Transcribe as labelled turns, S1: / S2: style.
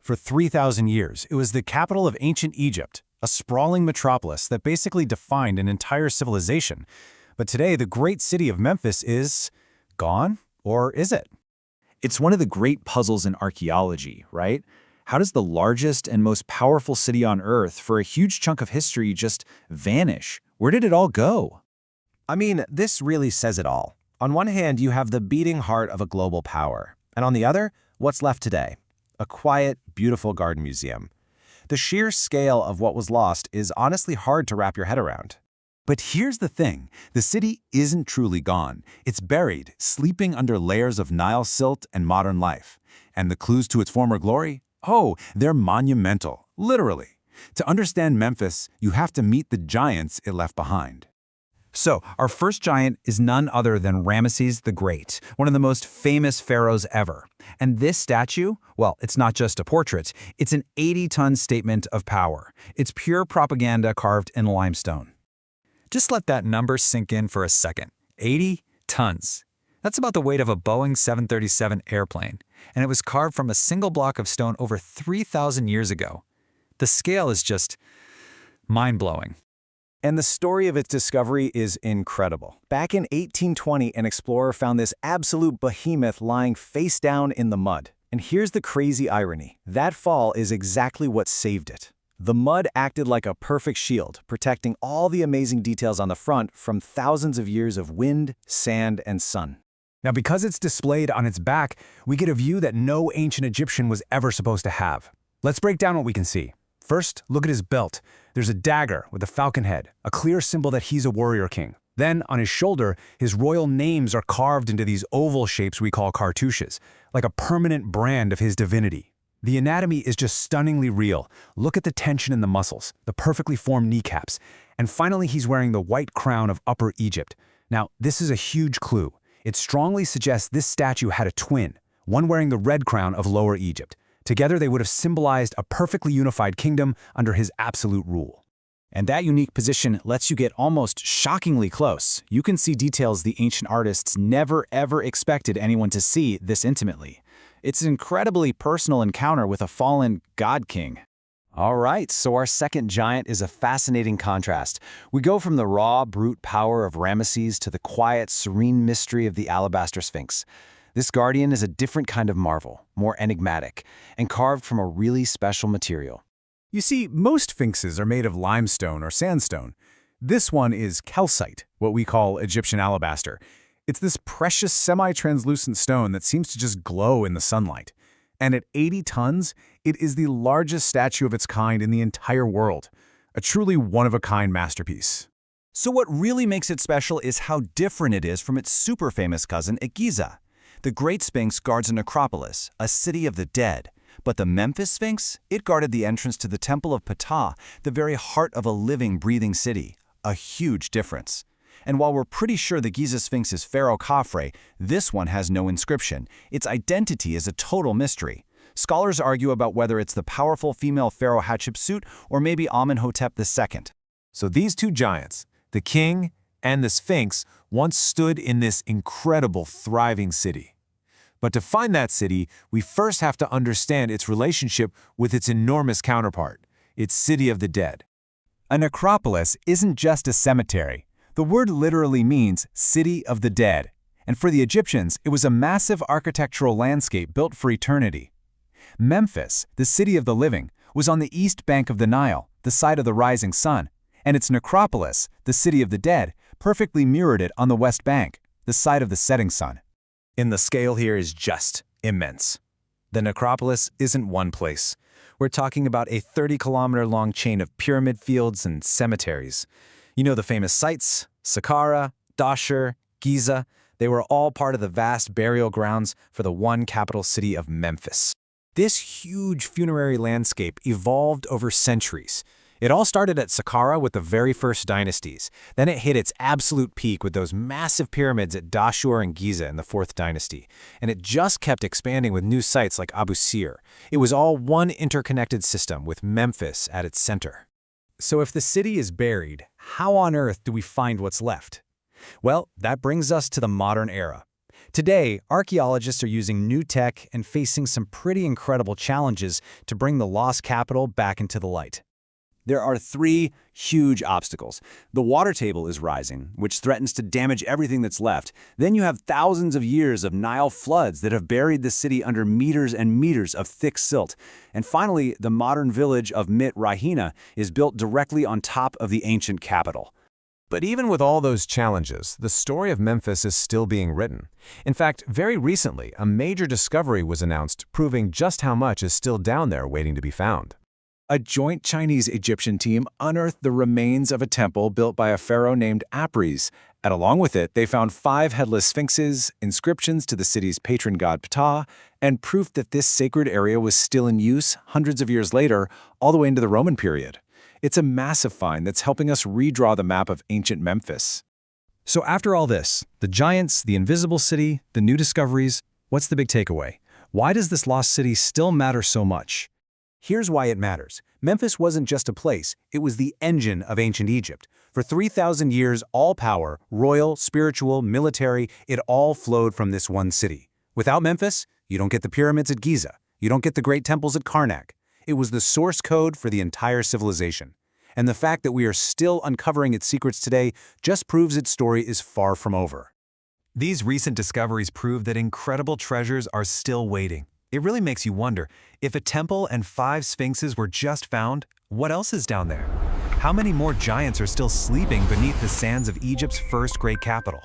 S1: For 3,000 years, it was the capital of ancient Egypt, a sprawling metropolis that basically defined an entire civilization. But today, the great city of Memphis is gone, or is it?
S2: It's one of the great puzzles in archaeology, right? How does the largest and most powerful city on Earth for a huge chunk of history just vanish? Where did it all go?
S3: I mean, this really says it all. On one hand, you have the beating heart of a global power. And on the other, what's left today? A quiet, beautiful garden museum. The sheer scale of what was lost is honestly hard to wrap your head around.
S4: But here's the thing, the city isn't truly gone. It's buried, sleeping under layers of Nile silt and modern life. And the clues to its former glory? Oh, they're monumental, literally. To understand Memphis, you have to meet the giants it left behind.
S2: So, our first giant is none other than Ramesses the Great, one of the most famous pharaohs ever. And this statue, well, it's not just a portrait, it's an 80-ton statement of power. It's pure propaganda carved in limestone.
S5: Just let that number sink in for a second. 80 tons. That's about the weight of a Boeing 737 airplane, and it was carved from a single block of stone over 3,000 years ago. The scale is just mind-blowing.
S3: And the story of its discovery is incredible. Back in 1820, an explorer found this absolute behemoth lying face down in the mud. And here's the crazy irony. That fall is exactly what saved it. The mud acted like a perfect shield, protecting all the amazing details on the front from thousands of years of wind, sand, and sun.
S1: Now, because it's displayed on its back, we get a view that no ancient Egyptian was ever supposed to have. Let's break down what we can see. First, look at his belt. There's a dagger with a falcon head, a clear symbol that he's a warrior king. Then, on his shoulder, his royal names are carved into these oval shapes we call cartouches, like a permanent brand of his divinity. The anatomy is just stunningly real. Look at the tension in the muscles, the perfectly formed kneecaps. And finally, he's wearing the white crown of Upper Egypt. Now, this is a huge clue. It strongly suggests this statue had a twin, one wearing the red crown of Lower Egypt. Together, they would have symbolized a perfectly unified kingdom under his absolute rule.
S3: And that unique position lets you get almost shockingly close. You can see details the ancient artists never ever expected anyone to see this intimately. It's an incredibly personal encounter with a fallen god king. All right, so our second giant is a fascinating contrast. We go from the raw, brute power of Ramesses to the quiet, serene mystery of the Alabaster Sphinx. This guardian is a different kind of marvel, more enigmatic, and carved from a really special material.
S1: You see, most sphinxes are made of limestone or sandstone. This one is calcite, what we call Egyptian alabaster. It's this precious semi-translucent stone that seems to just glow in the sunlight. And at 80 tons, it is the largest statue of its kind in the entire world. A truly one-of-a-kind masterpiece.
S4: So what really makes it special is how different it is from its super famous cousin at Giza. The Great Sphinx guards a necropolis, a city of the dead. But the Memphis Sphinx, it guarded the entrance to the Temple of Ptah, the very heart of a living, breathing city. A huge difference. And while we're pretty sure the Giza Sphinx is Pharaoh Khafre, this one has no inscription. Its identity is a total mystery. Scholars argue about whether it's the powerful female pharaoh Hatshepsut or maybe Amenhotep II.
S6: So these two giants, the king and the Sphinx, once stood in this incredible, thriving city. But to find that city, we first have to understand its relationship with its enormous counterpart, its city of the dead.
S3: A necropolis isn't just a cemetery. The word literally means city of the dead. And for the Egyptians, it was a massive architectural landscape built for eternity. Memphis, the city of the living, was on the east bank of the Nile, the site of the rising sun, and its necropolis, the city of the dead, perfectly mirrored it on the west bank, the site of the setting sun.
S1: And the scale here is just immense. The necropolis isn't one place. We're talking about a 30-kilometer-long chain of pyramid fields and cemeteries. You know the famous sites, Saqqara, Dashur, Giza. They were all part of the vast burial grounds for the one capital city of Memphis. This huge funerary landscape evolved over centuries. It all started at Saqqara with the very first dynasties. Then it hit its absolute peak with those massive pyramids at Dashur and Giza in the 4th dynasty. And it just kept expanding with new sites like Abu Sir. It was all one interconnected system with Memphis at its center. So if the city is buried, how on earth do we find what's left? Well, that brings us to the modern era.
S3: Today, archaeologists are using new tech and facing some pretty incredible challenges to bring the lost capital back into the light. There are three huge obstacles. The water table is rising, which threatens to damage everything that's left. Then you have thousands of years of Nile floods that have buried the city under meters and meters of thick silt. And finally, the modern village of Mit Rahina is built directly on top of the ancient capital.
S6: But even with all those challenges, the story of Memphis is still being written. In fact, very recently, a major discovery was announced proving just how much is still down there waiting to be found.
S1: A joint Chinese-Egyptian team unearthed the remains of a temple built by a pharaoh named Apries, and along with it, they found 5 headless sphinxes, inscriptions to the city's patron god Ptah, and proof that this sacred area was still in use hundreds of years later, all the way into the Roman period. It's a massive find that's helping us redraw the map of ancient Memphis.
S2: So after all this, the giants, the invisible city, the new discoveries, what's the big takeaway? Why does this lost city still matter so much?
S1: Here's why it matters. Memphis wasn't just a place, it was the engine of ancient Egypt. For 3,000 years, all power, royal, spiritual, military, it all flowed from this one city. Without Memphis, you don't get the pyramids at Giza. You don't get the great temples at Karnak. It was the source code for the entire civilization. And the fact that we are still uncovering its secrets today just proves its story is far from over.
S5: These recent discoveries prove that incredible treasures are still waiting. It really makes you wonder, if a temple and 5 sphinxes were just found, what else is down there? How many more giants are still sleeping beneath the sands of Egypt's first great capital?